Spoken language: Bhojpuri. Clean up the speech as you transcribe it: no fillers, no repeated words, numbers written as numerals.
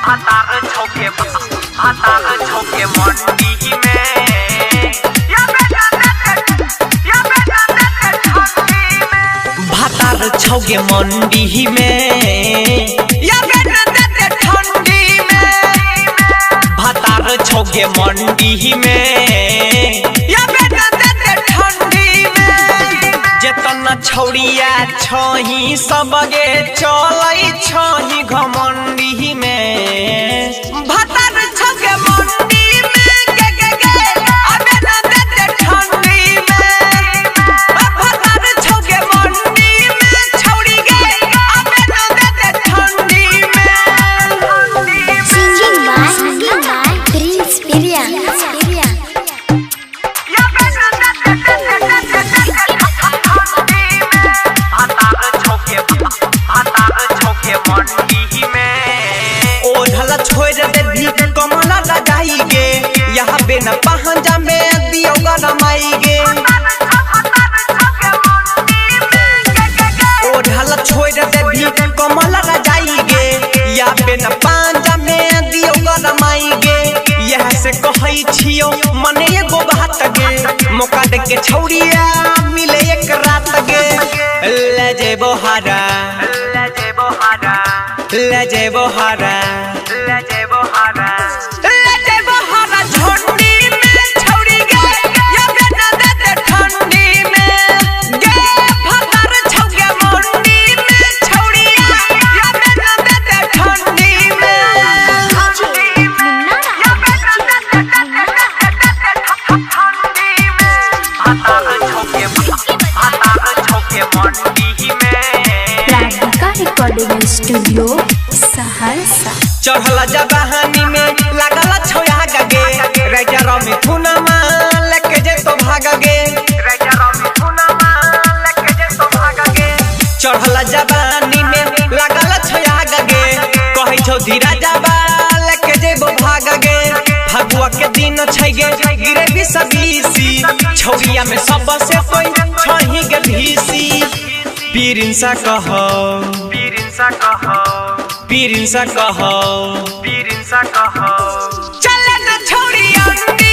भातार छौके मंडी में भातार छौके मंडी में भातार छौके मंडी में जेतना छौड़िया छही सबगे चलै छही घमंडी में भातार छौके मंडी में अबे न देते ठंडी में भातार छौके मंडी में छौड़ी गे अबे न देते ठंडी में Singing by Prince Pirian. कमला लगाई गे यहाँ बेना पहंजा में दियो गरमाई गे ओढ़ल छोड़ दे भी कमला लगाई गे यहाँ बेना पहंजा में दियो गरमाई गे यह से कहै छियो मने एगो बात गे मौका दे के छौड़िया मिले एक रात गे ले जेबो हारा ले जेबो हारा झंडी में छौड़ी गे या बेना देते ठंडी में गे भातार छौके मंडी में छौड़िया या बेना देते ठंडी में भातार छौके मंडी में Radhika Recording Studio, Saharsa. चढ़ला जबानी में लागल छोया गगे राजा मिथुनमा लेके जे तो भाग गे चढ़ला जबानी में लागल छोया गगे कहै छौ धीरा जाबा लेके जे भाग गे फगुआ के दिन छै गे गिरे बिसबीसी छौरिया में सबसे कोई छही गे भीसी पीरिंसा कहो चले न छौरी अंडी